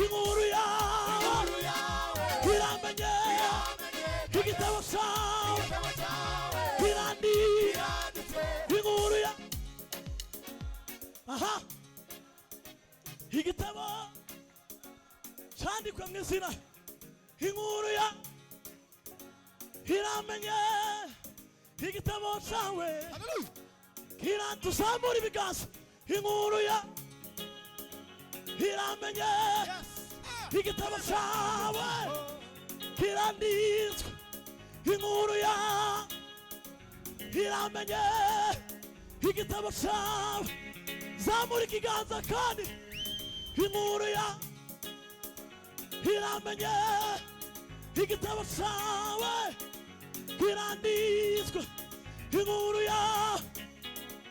inkuru yawe iramenye igitabo cyawe iranditse inkuru ya aha igitabo cyandikwa mu izina inkuru ya iramenye igitabo cyawe tuzamura ibiganza inkuru ya iramenye igitabo cyawe kiranditswe inkuru ya iramenye igitabo cyawe zamura ikiganza kandi inkuru ya iramenye igitabo cyawe kiranditswe inkuru ya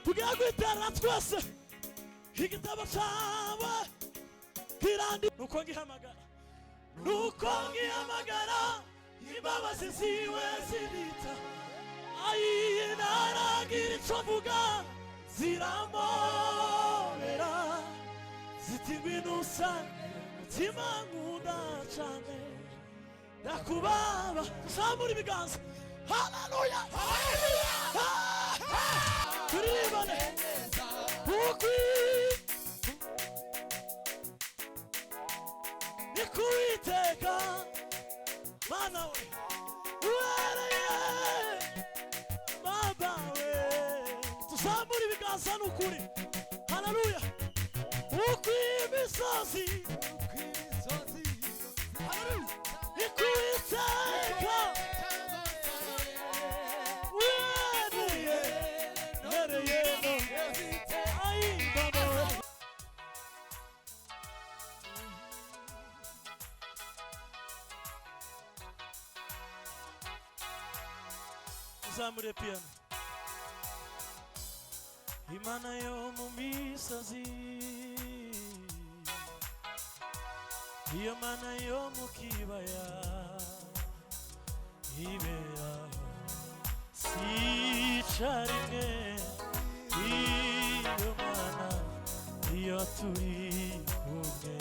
tugiye kwiterana twese igitabo cyawe kiranditswe nuko ngihamagara imbabazi ziwe zirita naragira icyo mvuga ziramobera ziti ngwino usange mutima nkunda cyane ndakubaba zamura ibiganza haleluya turibane nikuiteka mana we uhereye baba we tuzamura ibiganza n'ukuri haleluya uko imisozi nikuiteka zamure piano imana yo mu misozi iyo mana yo mu kibaya ibera sicarimwe iyo mana iyo turi kumwe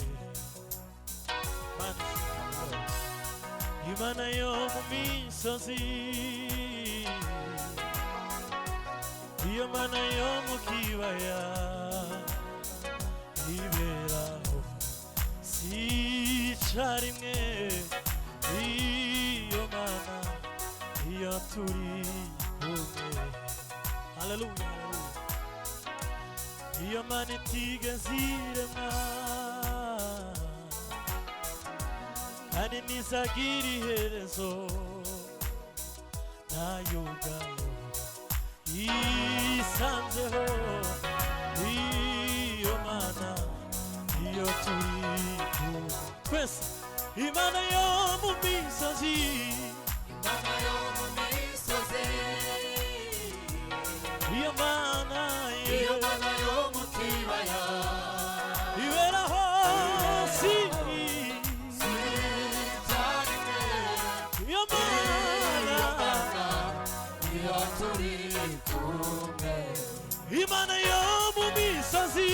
imana yo mu misozi iyo mana yo mu kibaya iberaho sicarimwe iyo mana iyo turi kumwe haleluya iyo mana itigeze iremwa kandi ntizagira iherezo nayo ubwayo isanzeho iyo mana iyo turi kumwe twese imana yo mu misozi imana yo mu misozi iyo mana yo mu kibaya iberaho iyo mana iyo turi kumwe imana yo mu misozi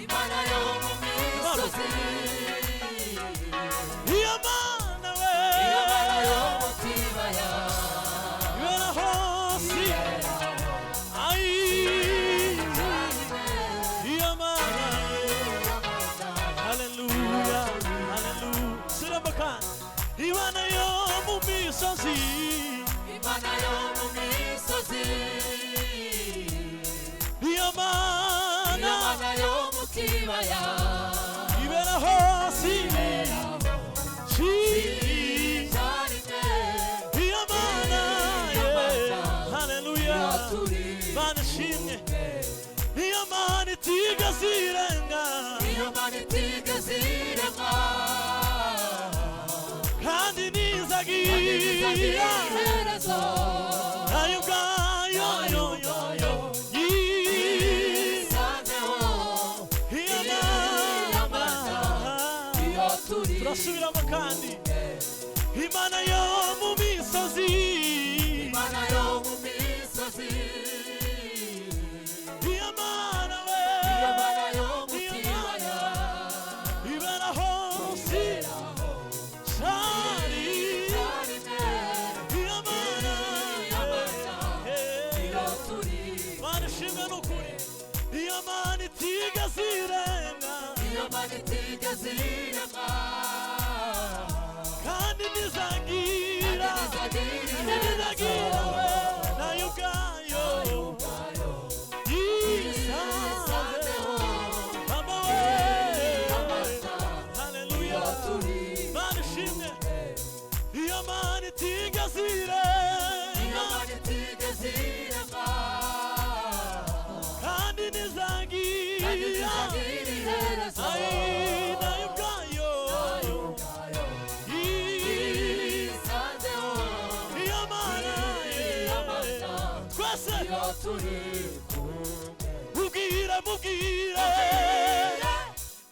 imana yo mu misozi iyo mana we yo mu kibaya iberaho iyo mana haleluya haleluya sirambaka imana yo mu misozi imana yo mu misozi iyo mana yo mu kibaya ibera hose iyo mana haleluya mana shimwe iyo mana itigeze irenga iyo mana itigeze irenga kandi nizagira iherezo nayo ubwayo yisanzeho iyo mana iyo turi turasubiramo kandi imana yo mu misozi imana yo mu misozi iyo mana we iyo mana yo mu kibaya ibera hose kandi nizagira nayo ubwayo yisanzeho mama we haleluya mana ishimwe iyo mana itigeze irema kandi nizagira nayo ubwayo yisanzeho iyo mana twese mubwire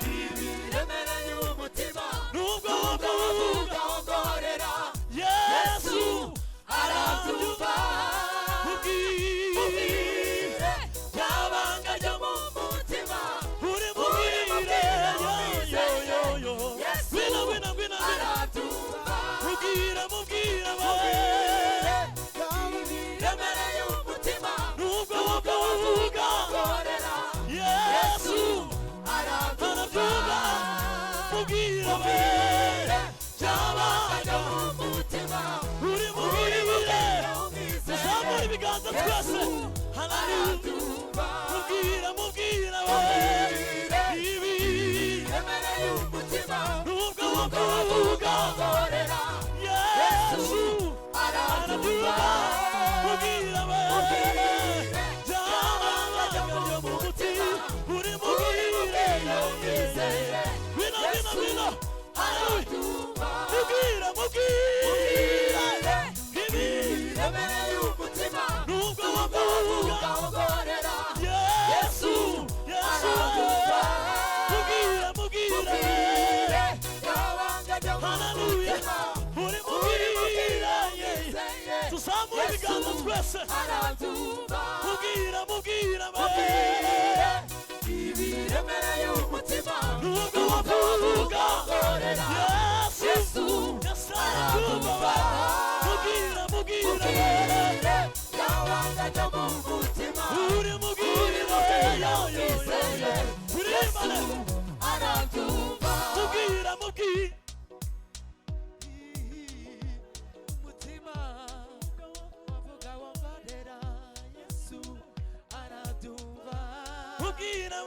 ibiremereye umutima nubwo wavuga ongorera Yesu arabyumva mubwire byabanga ryo mu mutima uri mubwire yo Yesu gwina arabyumva mubwire ibiremereye umutima nubwo wavuga ongorera Yesu arabyumva mubwire byabanga ryo mu mutima uri mubwire tuzamura ibiganza twese haleluya mubwire ibiremereye umutima nubwo wavuga ongorera Yesu arabyumva mubwire byabanga ryo mu mutima uri mubwire Vino haleluya mubwire ibiremereye umutima nubwo wavuga ongorera Yesu arabyumva mubwire byabanga ryo mu haleluya mutima uri mubwire tuzamura ibiganza twese arabyumva mubwire ibiremereye umutima nubwo wavuga ongorera Yesu arabyumva mubwire byabanga ryo mu mutima uri mubwire arabyumva mubwire umutima wavuga wongorera Yesu arabyumva mubwire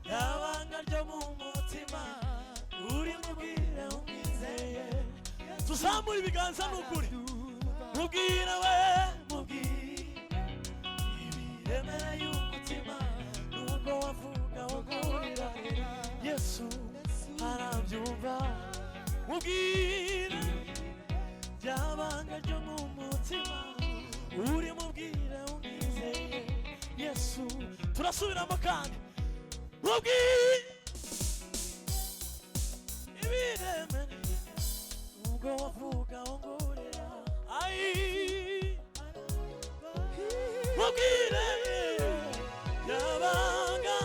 yabanga ryo mu mutima uri mubwire umwizeye tuzamura ibiganza n'ukuri mubwire ibiremereye umutima nubwo wavuga ongorera Yesu arabyumva mubwire byabanga ryo mu mutima uri mubwire umwizeye Yesu turasubiramo kandi mubwire ibiremereye nubwo wavuga ongorera mubwire yabanga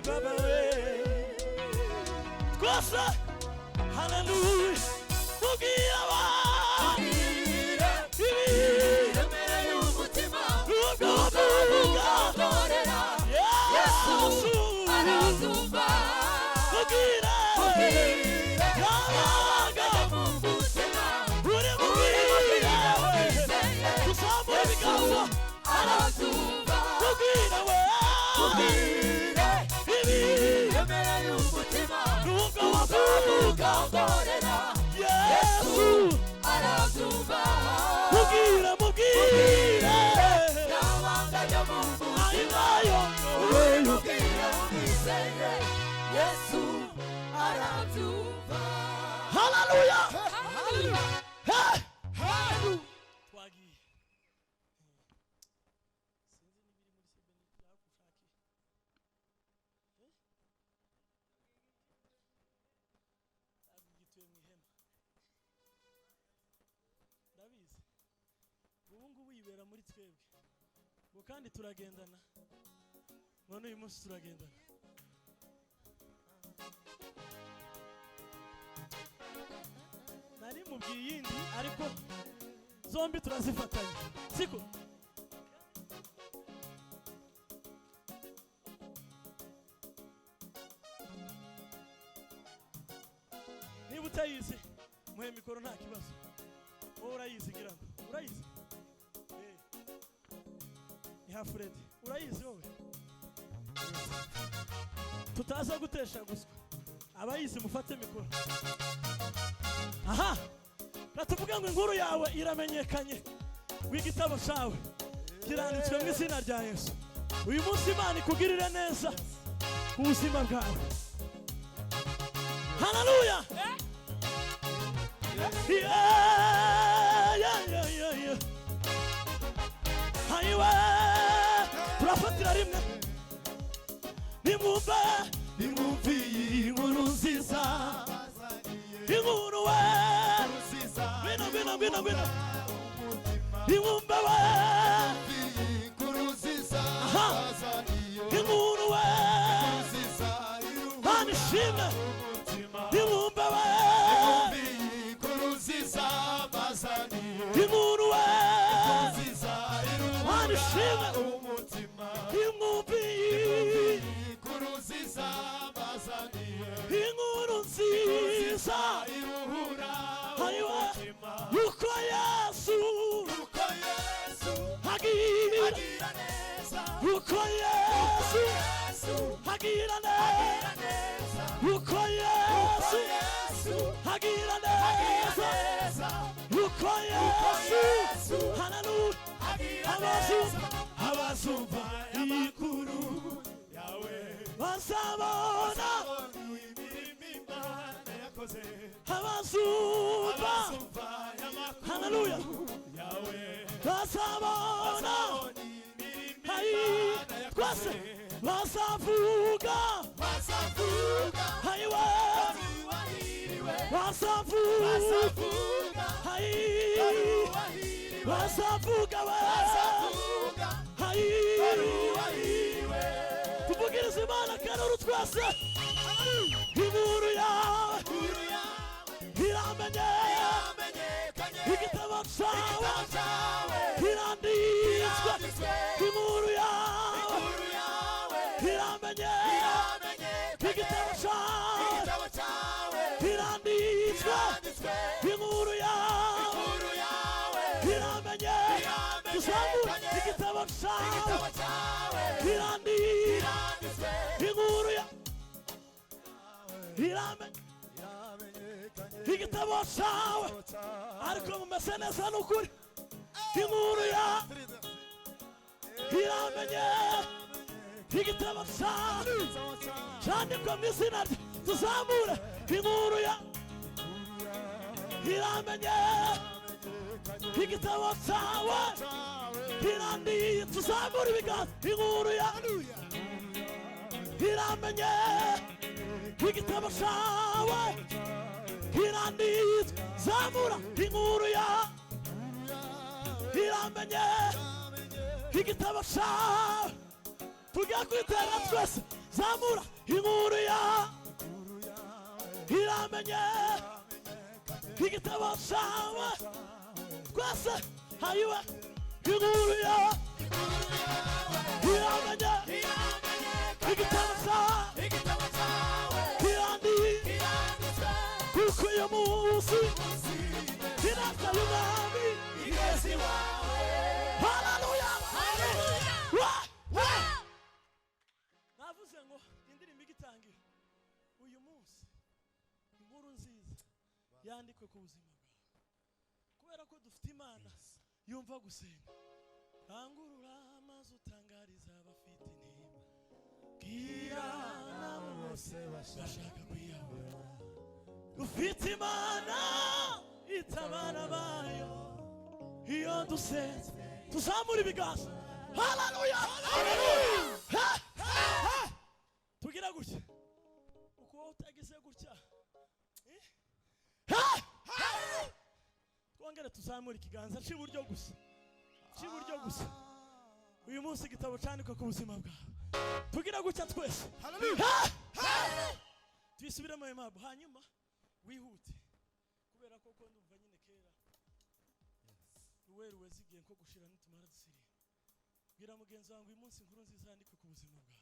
baba we twese haleluya mubwire ibiremereye umutima nubwo wavuga ongorera Yesu arabyumva mubwire yabanga mu mutima uri mubwire tuzamura ibiganza arabyumva mubwire ibiremereye umutima nubwo wavuga ongorera Yesu arabyumva mubwire byabanga ryo mu mutima ubwira umwizeye Yesu arabyumva haleluya twagiye ndabizi ubu ngubu yibera muri twebwe ngo kandi turagendana none uyu munsi turagendana nari mubwiye iyindi ariko zombi turazifatanya siko niba utayizi muhe mikoro nta kibazo wowe urayizi ngira ngo urayizi ni Fred urayizi wowe tutaza gutesha guswa abayizi mufate mikoro aha ratuvuga ngo inkuru yawe iramenyekanye w'igitabo cyawe kiranditswe mu izina rya Yesu uyu munsi Imana ikugirire neza ku buzima bwawe haleluya hayiwe turafatira rimwe nimwumve iyi nkuru nziza inkuru we bino nimwumve we inkuru we hanishimwe nimwumve we inkuru we hanishimwe inkuru nziza hayiwe uko Yesu agira neza uko Yesu agira neza uko Yesu agira neza uko Yesu haleluya abazumva ikuru yawe bazabona abazumva haleluya bazabona twese bazavuga hayiwe bazavuga bazavuga tuvugirize Imana karuru twese inkuru yawe iramenyekanye igitabo cyawe kiranditswe inkuru yawe iramenyekanye igitabo cyawe kiranditswe inkuru yawe iramenyekanye tuzamure igitabo cyawe kiranditswe inkuru yawe iramenyekanye igitabo cyawe ariko mumeze neza n'ukuri inkuru yawe iramenyekanye igitabo cyawe cyandikwa mu izina rye tuzamure inkuru yawe iramenyekanye igitabo cyawe kiranditswe tuzamure ibiganza inkuru yawe iramenyekanye igitabo cyawe kiranditswe zamura inkuru yawe iramenyekanye igitabo cyawe tujya kwitera twese zamura inkuru yawe iramenyekanye igitabo cyawe twese hayiwe inkuru yawe iramenyekanye igitabo cyawe kiranditswe kuko uyu munsi kirasa y'umwami igeze iwawe haleluya navuze ngo indirimbo igitangira uyu munsi inkuru nziza yandikwe ku buzima bwawe kubera ko dufite Imana yumva gusenga rangurura amazi utangariza abafite intimba bwira nabo bose bashaka kwiyahura dufite Imana itabara bayo iyo dusenze tuzamura ibiganza haleluya tugira gutya uko utagize gutya twongere tuzamura ikiganza cy'iburyo gusa uyu munsi igitabo cyandikwa ku buzima bwawe tugira gutya twese tuyisubiremo impamvu hanyuma wihute kubera koko ndumva nyine kera ruweruwe zigiye nko gushira nitumara dusiriye bwira mugenzi wangu uyu munsi inkuru nziza yandikwe ku buzima bwawe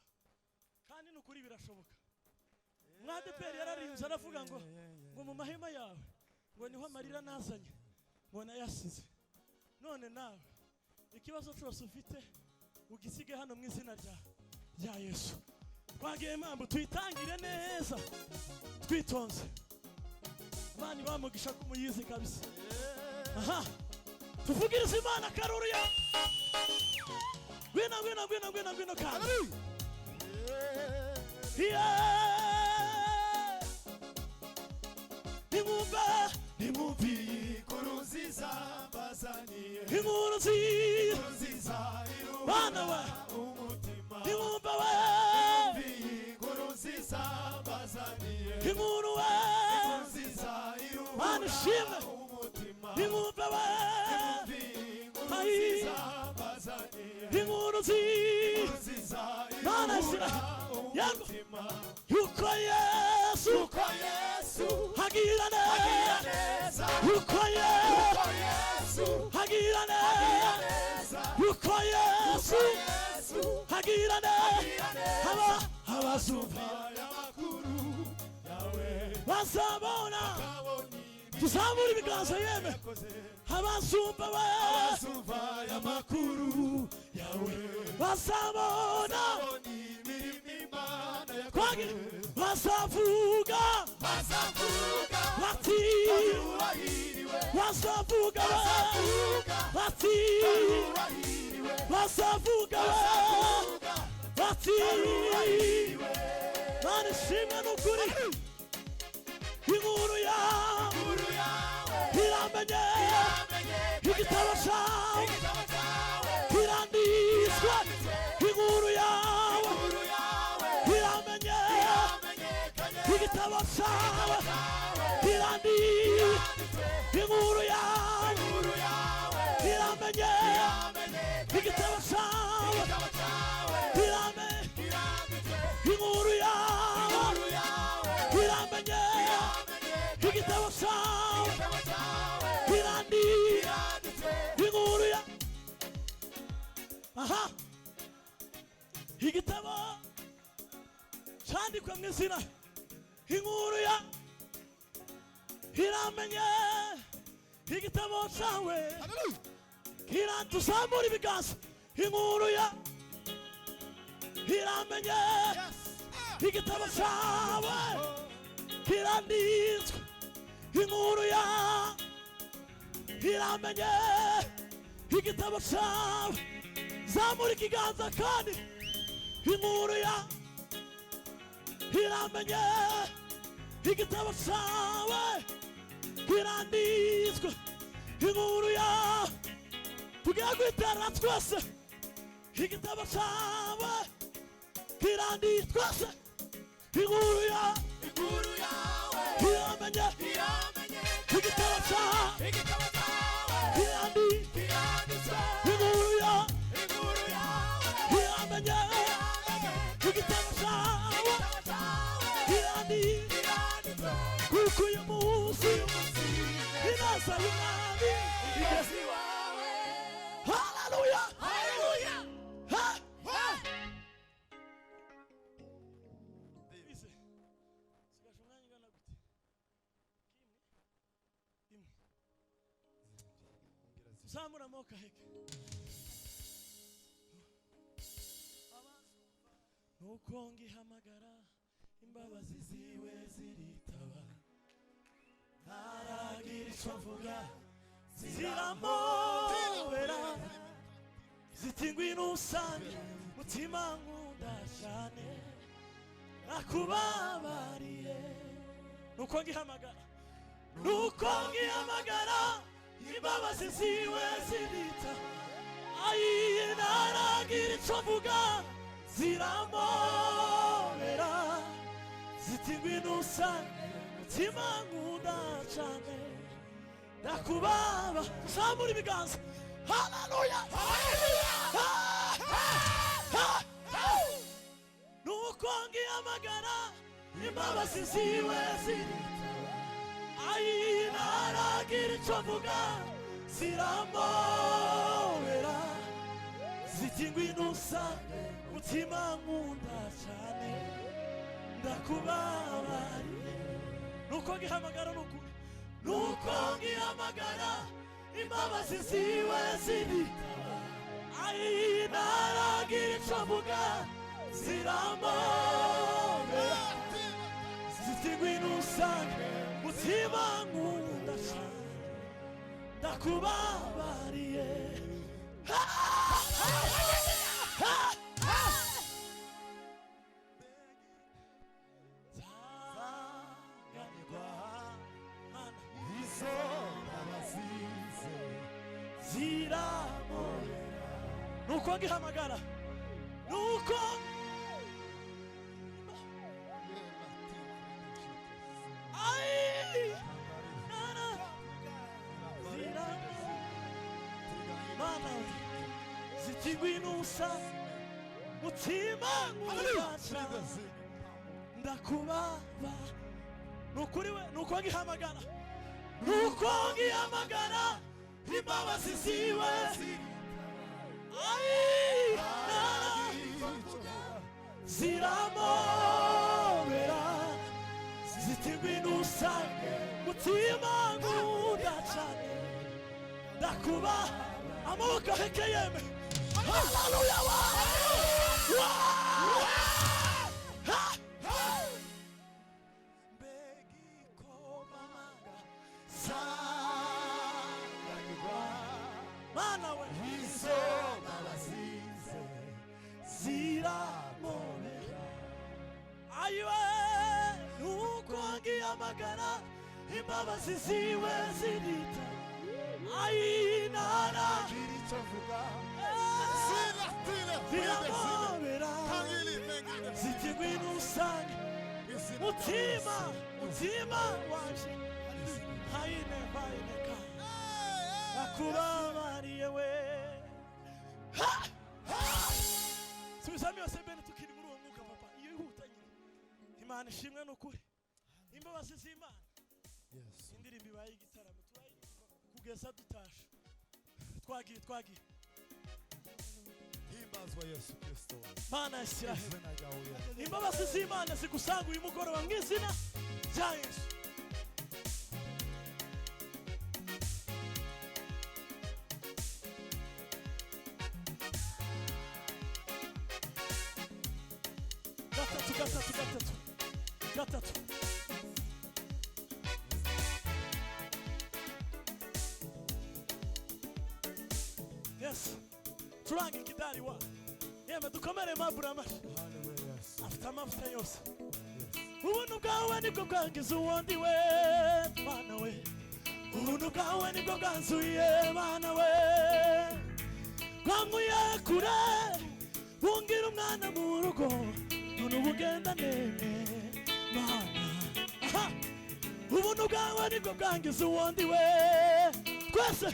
kandi n'ukuri birashoboka mwadeperi yararinze aravuga ngo mu mahema yawe ngo niho amarira nazanye ngo nayasize none nawe ikibazo cyose ufite ugisige hano mu izina rya Yesu twagiye mpamvu tuyitangire neza twitonze Imana bamugisha kumuyizi kabisa aha tuvugirize Imana karuru ya gwina kandi Nimumbi kuruziza bazaniye inkuru nziza bana we umutima nimumba we Nimumbi kuruziza bazaniye inkuru we kuruziza Mana ishimwe umutima nimumba we Nimumbi kuruziza bazaniye inkuru nziza Mana ishimwe umutima yuko Yesu hagira neza yuko Yesu hagira neza yuko Yesu hagira neza abazumva y'amakuru yawe bazabona tuzamura ibiganza yeme abazumva we y'amakuru yawe bazabona imirimo Imana yakoze bazavuga bati bazavuga bati bazavuga bati Mana ishimwe n'ukuri inkuru yawe iramenye igitabo cyawe kiranditswe inkuru yawe iramenye igitabo cyawe kiranditswe inkuru yawe iramenye igitabo cyawe kiramenye inkuru yawe iramenye igitabo cyawe kiranditswe inkuru yawe aha igitabo cyandikwe mu izina inkuru ya iramenye igitabo cyawe kiratuzamura ibiganza inkuru ya iramenye igitabo cyawe kiranditswe inkuru ya iramenye igitabo cyawe zamura ikiganza kandi inkuru ya iramenye igitabo cyawe kiranditswe inkuru ya tugiye guterana twese igitabo cyawe kiranditswe twese inkuru yawe iramenye igitabo cyawe kiranditswe inkuru yawe iramenye igitabo cyawe kiranditswe kuko uyu munsi inaza y'umwami igeze iwawe haleluya sigaje umwanya ungana gute imwe zamura amaboko aheke nuko ngihamagara imbabazi ziwe ziritaba ntaragira icyo mvuga ziramobera ziti ngwino usange mutima nkunda cyane nakubabariye nuko ngihamagara imbabazi ziwe ziritaba ayiye ntaragira icyo mvuga ziramobera ziti ngwino usange mutima nkunda cyane nakubaba zamura ibiganza haleluya nuko ngihamagara imbabazi ziwe ziritaba ayina ntaragira icyo mvuga ziramobera ziti ngwino usange mutima nkunda cyane ndakubabariye nuko ngihamagara n'ukuri nuko ngihamagara imbabazi ziwe ziritaba ayi ntaragira icyo mvuga ziramobera ziti ngwino usange mutima nkunda cyane ndakubabariye zanganirwa mana izo abazize ziramorera nuko ngihamagara nuko ngw'inusa mutima nk'ubwaca ndakubaba nukuri we nuko ngihamagara imbabazi ziwe ziramobera ziti ngw'inusa mutima nk'ubwaca ndakuba amaboko ahekeyeme hallelujah mana we izo abazize ziramobera ayiwe nuko ngihamagara imbabazi ziwe zirita ayinara kirichovuga ziramobera ziti ngwino usange mutima wanje hayineka nakubabariye we subizamo yose mbere tukiri muri uwo mwuka papa iyo ihutanye imana ishimwe n'ukuri imbabazi z'Imana indirimbo ibaye igitaramo kugeza dutasha twagiye himbazwa Yesu Kristo mana Israel imbabazi z'Imana zigusanga uyu mugoroba mu izina rya Yesu gatatu yes turanga ikidari wa yeme dukomere mabura amashi afite amavuta yose ubuntu bwawe nibwo bwangiza uwundi we mana we ubuntu bwawe nibwo bwanzuye mana we bwanguye kure bungira umwana mu rugo none ubugenda nene mana ubuntu bwawe nibwo bwangiza uwundi we twese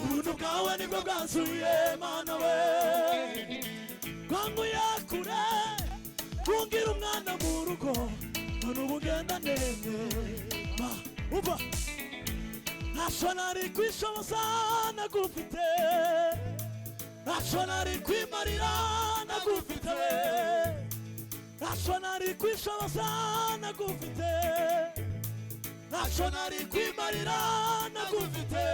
ubuntu bwawe nibwo bwanzuye mana we bwanguye kure bungira umwana mu rugo none ubugenda nene umva ntacyo nari kwishoboza nagufite ntacyo nari kwimarira nagufite we ntacyo nari kwishoboza nagufite ntacyo nari kwimarira nagufite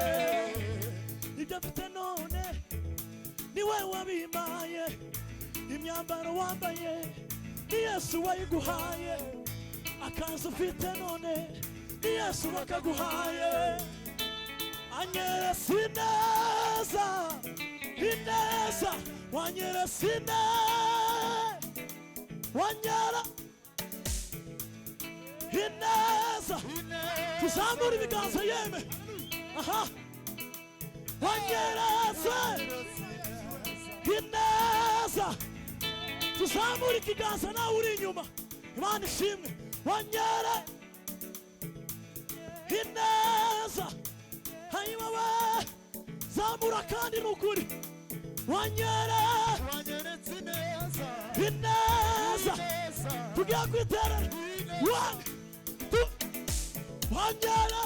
ibyo mfite none ni we wabimpaye imyambaro wambaye ni Yesu wayiguhaye akazi ufite none ni Yesu wakaguhaye anyeretse ineza wanyeretse wanyera ineza tuzamura ibiganza yeme wanyeretse ineza tuzamura ikiganza nawe uri inyuma Imana ishimwe wanyere ineza hanyuma we zamura kandi nukuri wanyeretse ineza tugiye kwiterera wanyere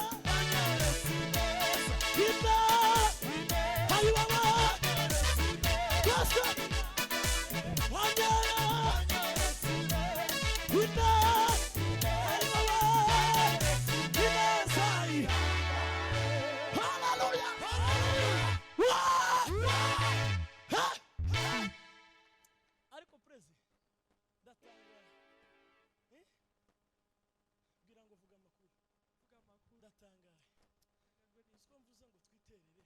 ndatangaye niziko mvuze ngo twiterere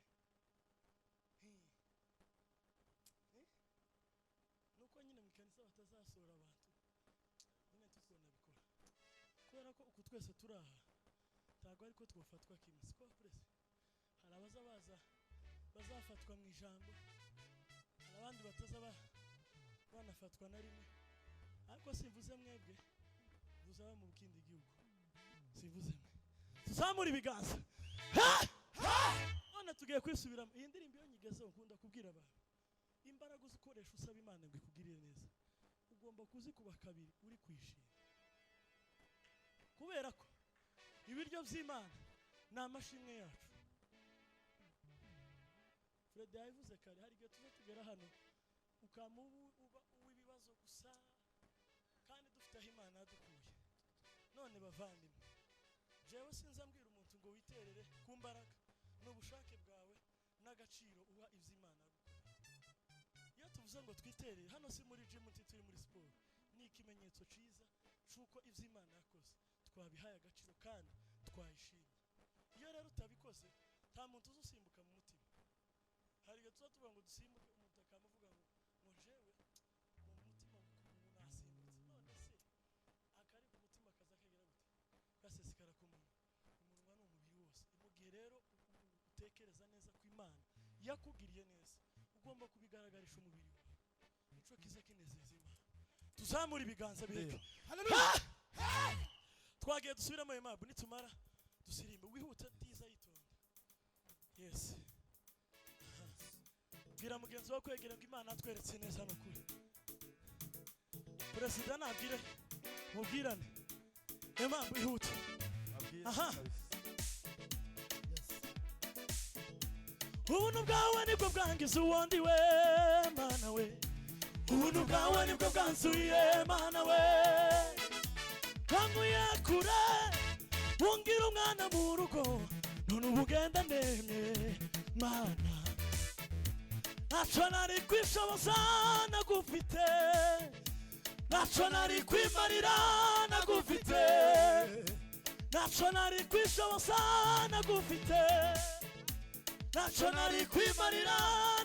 nuko nyine mu kanisa batazasohora abantu nyine tukona bikora kubera ko uku twese turaha ntago ariko twofatwa kimwe siko presse hari bazafatwa mu ijambo hari abandi batazaba banafatwa na rimwe ariko simvuze mwebwe buzaba mu kindi gihugu simvuze mwe tuzamura ibiganza none tugiye kwisubiramo iyi ndirimbo yo nyigezeho nkunda kubwira abantu imbaraga uzikoresha usaba Imana ngo ikugirire neza ugomba kuzikuba kabiri uri kwishima kubera ko ibiryo by'Imana ni amashimwe yacu. Fred yavuze kare hari igihe tuza tugera hano ukamubu uwibibazo gusa kandi dufite aho Imana yadukuye. None bavandimwe jewe sinzambwira umuntu ngo witerere ku mbaraga n'ubushake bwawe n'agaciro uha ivy'Imana gukora. Iyo tuvuze ngo twiterere hano si muri gym turi muri sport ni ikimenyetso ciza cuko ivy'Imana yakoze twabihaye agaciro kandi twayishimye. Iyo rero utabikoze nta muntu uzusimbuka mu mutima. Hari igihe tuza tuvuga ngo dusimbuke umuntu akamuvuga ngo jewe mu mutima ubu nasimbutse none se akari ku mutima kaza kagera gute kasesikara ku muntu umunwa n'umubiri wose. Mu gihe rero utekereza neza ko Imana yakugiriye neza ugomba kubigaragarisha umubiri wawe ico kiza kinezeza Imana. Tuzamura ibiganza bireke. Haleluya. Twagiye dusubiramo Imana nitumara dusirimbe wihuta tiza yitonda. Yes. Bwira mugenzi wawe kwegera ngo Imana atweretse neza no kuri. President nabwire mubwirane. Imana wihuta. Aha. Ubuntu bwawe nibwo bwangiza uwundi we Mana we. Ubuntu bwawe nibwo bwansuye Mana we. Kanguye kure bungira umwana mu rugo none ubugenda ndemye Mana. Nacho nari kwishoboza nagufite nacho nari kwimarira nagufite nacho nari kwishoboza nagufite nacho nari kwimarira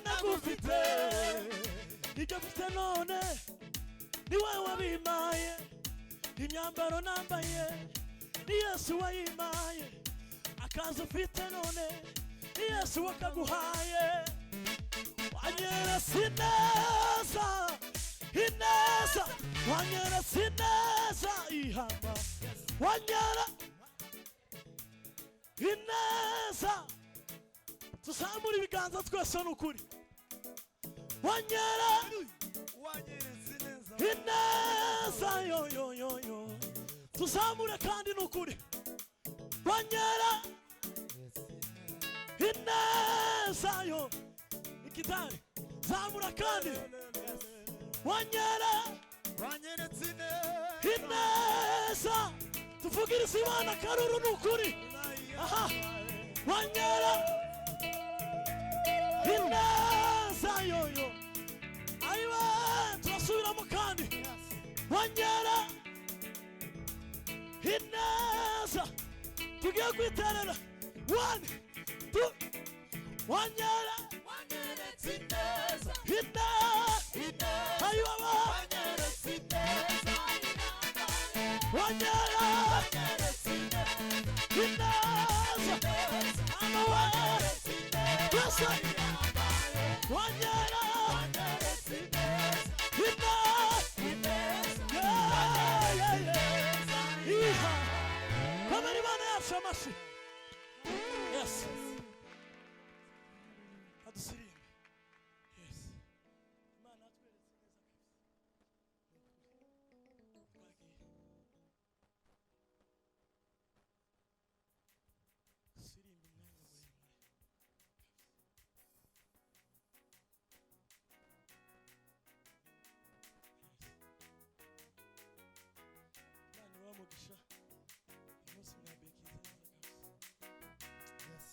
nagufite ibyo mfite none ni wewe wabimaye imyambaro nambaye ni Yesu wayimaye akazi ufite none ni Yesu wakaguhaye. Wanyera sineza ineza wanyera sineza ihamba wanyera ineza tuzamura ibiganza twese n'ukuri wanyera ineza yo yo yo yo tuzamure kandi n'ukuri wanyera ineza yo ikitari zamura kandi wanyera ineza tuvugiriza Imana karuru n'ukuri. Aha wanyera ineza yoyo ayiwe turasubiramo kandi wanyera ineza tugiye kwiterera 1 2 wanyera ineza ayiwe wanyera ineza wanyera ineza amawe yes wanyera ineza kama ni Imana yacu amashi. Yes adusirimbe. Yes Imana atweretse neza kabisa twagiye sirimbe umwanya muremure. Imana wamugisha umunsi mwabekiza neza kabisa. Yes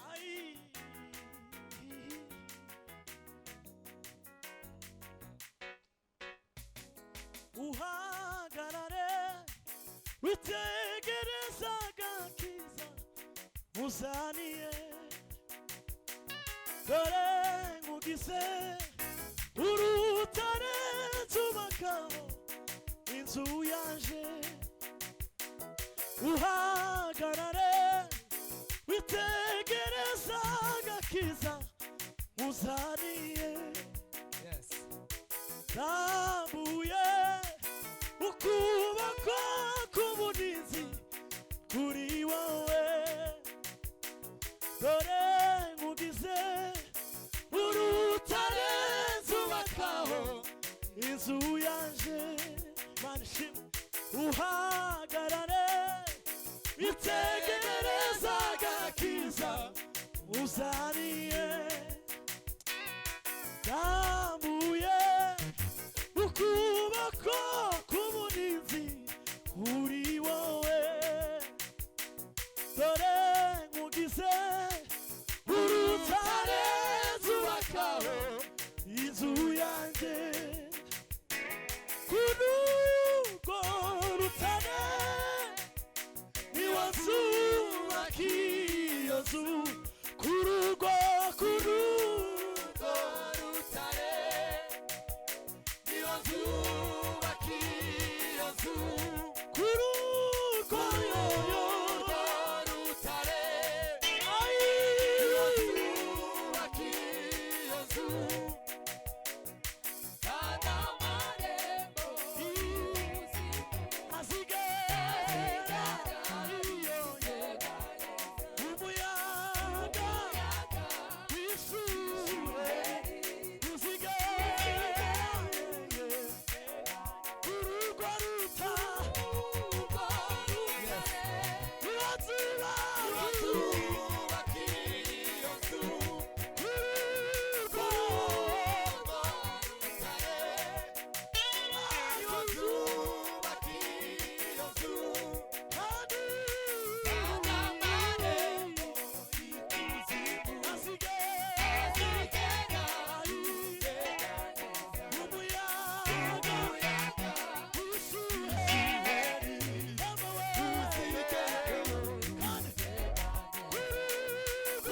ai uhagarare witegereza agakiza uzaniye dore nkugize urutare nzubakaho inzu yaje uhagarare witegereza agakiza uzaniye zambuye ukuboko k'uburinzi kuri wowe dore nkugize urutare nzubakaho inzu yaje manishimwe uhagarare witegereza agakiza uzaniye zambuye ukuboko k'uburinzi kuri wowe dore nkugize urutare nzubakaho inzu yanjye kurugo rutare niwo nzubaka iyo nzu kurugo rutare niwo nzubaka iyo nzu kurugo rutare niwo nzubaka iyo nzu kandi amarembo azigera umuyaga wishure uzigera urugo ruta niwazubaka iyo nzu urugo niwazubaka iyo nzu kandi amarembo y'ikuzimu azigera umuyaga wishure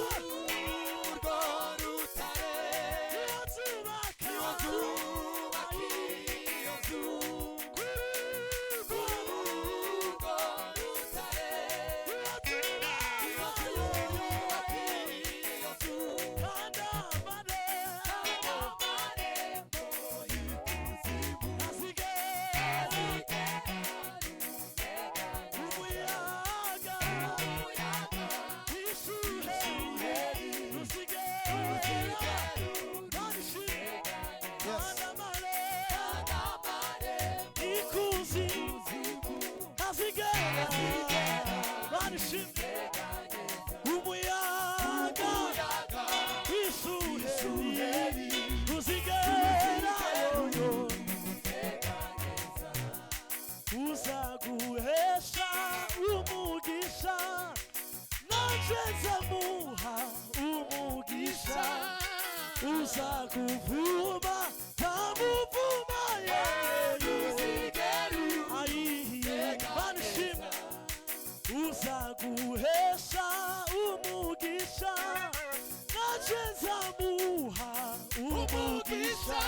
urwo rutare niwazubaka iyo nzu urwo rutare niwazubaka iyo nzu kandi amarembo y'ikuzimu azigera umuyaga wishure uzigera barishimye kandi amarembo y'ikuzimu azigera barishimye umuyaga wishure uzigera uzaguhesha umugisha nanje nzamuha umugisha uzakuvuma ntamuvuma ayihiye banishima uzaguhesha umugisha nanje nzamuha umugisha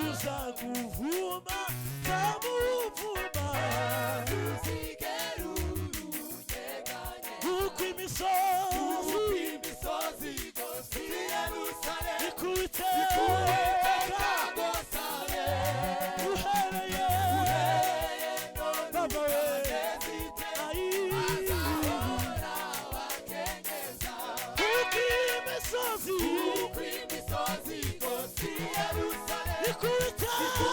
uzakuvuma ntamuvuma uko imisozi ikubiteka uhereye baba we uko imisozi ikubiteka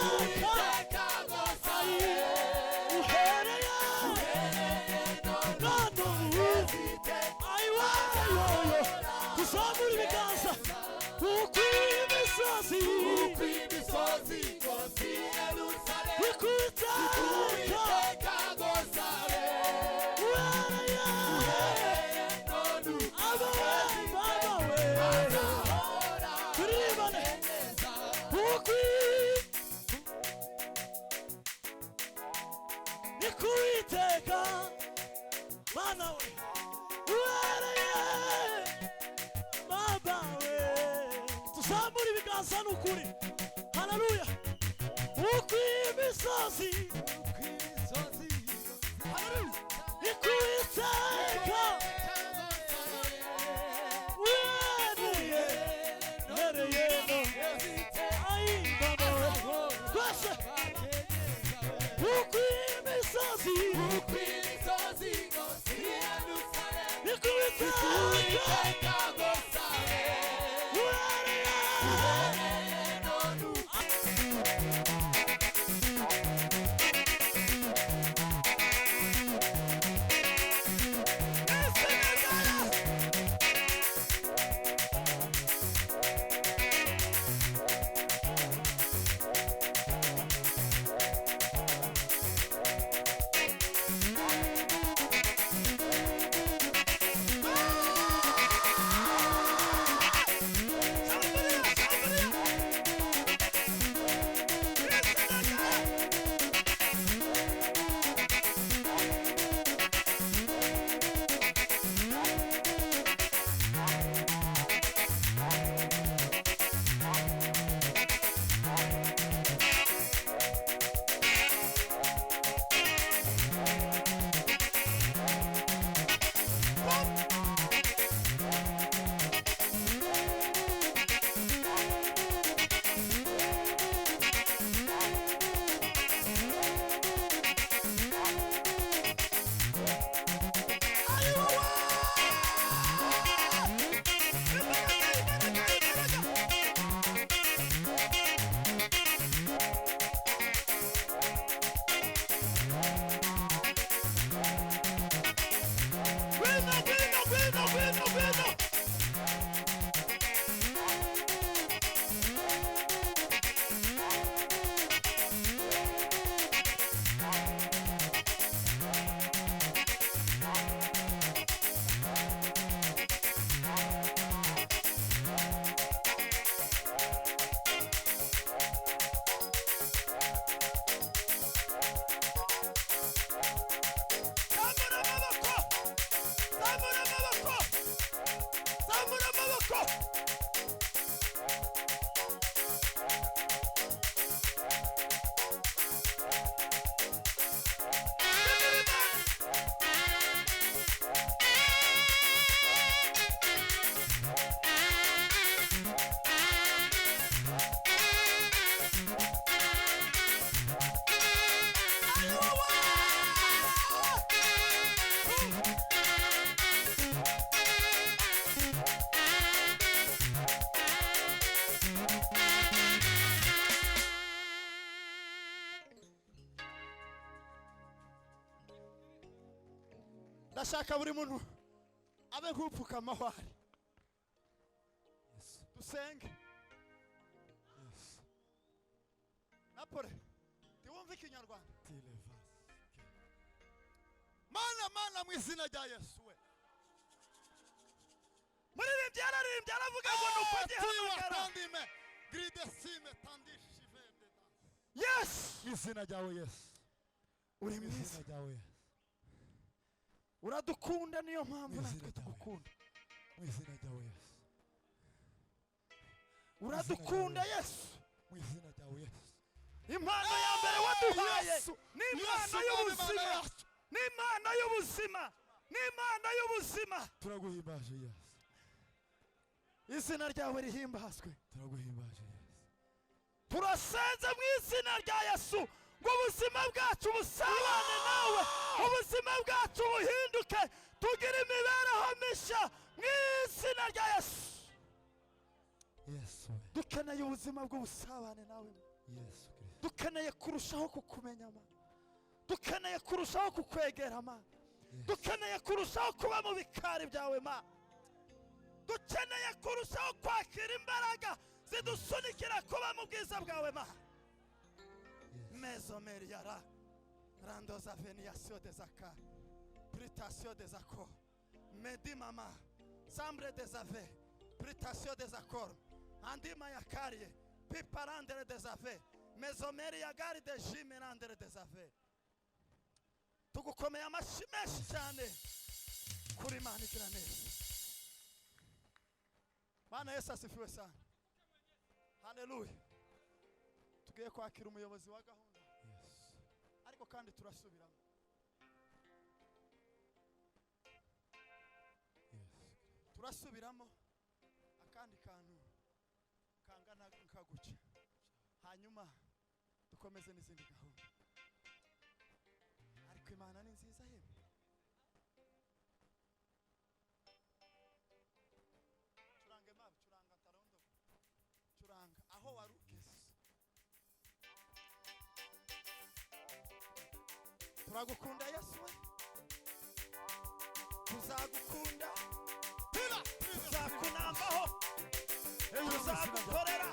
uhereye none ayiwayoyo kuzamura ibiganza uko imisozi ikubiteka uhereye abawe turibane uko nikuiteka mana we Baba we tuzamura ibiganza n'ukuri haleluya uko imisozi ikuwiteka wereye ayi baba we twese uko imisozi ikuwiteka ndashaka buri muntu abe nk'upfukama aho ari dusenge napole tiwumva ikinyarwanda mana mu izina rya Yesu we muririmbyi yararimbye aravuga ngo nuko gihamagara yes mu izina ryawe Yesu uri mwiza uradukunda niyo mpamvu natwe tugukunda mu izina ryawe Yesu uradukunda Yesu mu izina ryawe Yesu impano ya mbere waduhaye ni impano y'ubuzima ni impano y'ubuzima ni impano y'ubuzima turaguhimbaje Yesu izina ryawe rihimbazwe turaguhimbaje Yesu turasenze mu izina rya Yesu ngo ubuzima bwacu busabane nawe ubuzima bwacu buhinduke tugire imibereho mishya mu izina rya Yesu Yesu dukeneye ubuzima bw'ubusabane nawe Yesu dukeneye kurushaho kukumenya ma dukeneye kurushaho kukwegera ma dukeneye kurushaho kuba mu bikari byawe ma dukeneye kurushaho kwakira imbaraga zidusunikira kuba mu bwiza bwawe ma Maison Meriara Randos Aveniation des Accords Pritation des Accords Medi Mama Sambre des Ave Pritation des Accords Andima Yakarie Piparandere des Ave Maison Meriagari de Jimerandere des Ave tugukomeye amashyi menshi cyane nukuri Imana igira neza. Bwana Yesu asifiwe sana. Haleluya. Tugiye kwakira umuyobozi wa gahunda. Ariko kandi turasubiramo. Turasubiramo akandi kantu kangana nkaguca. Hanyuma dukomeze n'izindi gahunda. Ariko Imana ni nziza yemwe. Churange mabi, churanga tarondo. Churanga aho warugeze. Turagukunda Yesu we. Tuzagukunda. Tuzakunambaho. Tuzagukorera.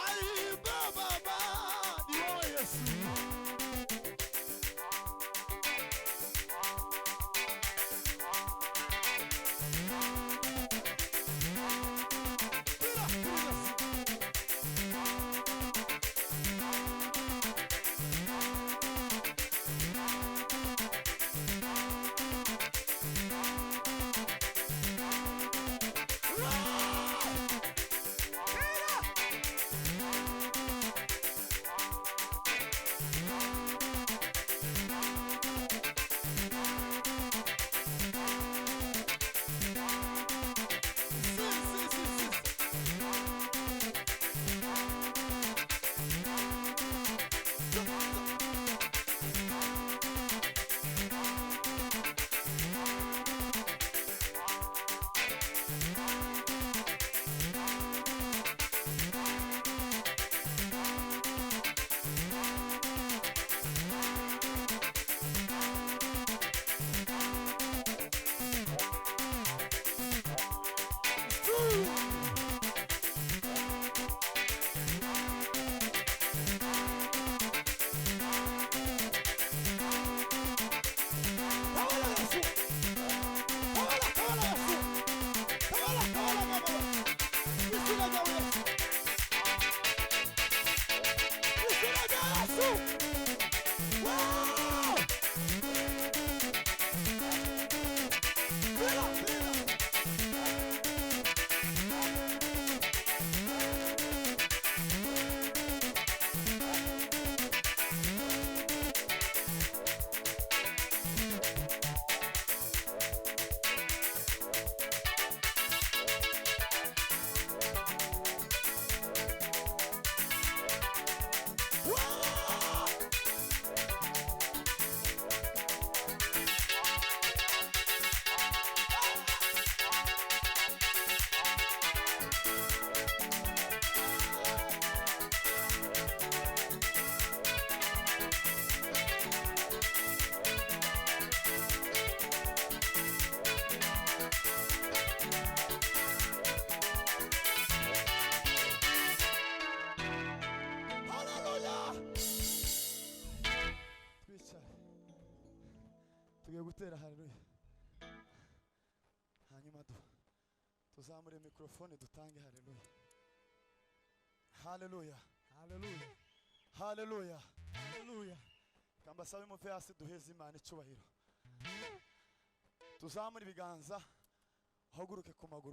Ai baba Dio Yesu. Gutera haleluya. Hanyuma tuzamure mikrofone dutange haleluya. Haleluya. Haleluya. Haleluya. Haleluya. Kamba sabe mu vyasi duheze Imana icubahiro. Tuzamure ibiganza haguruke ku maguru.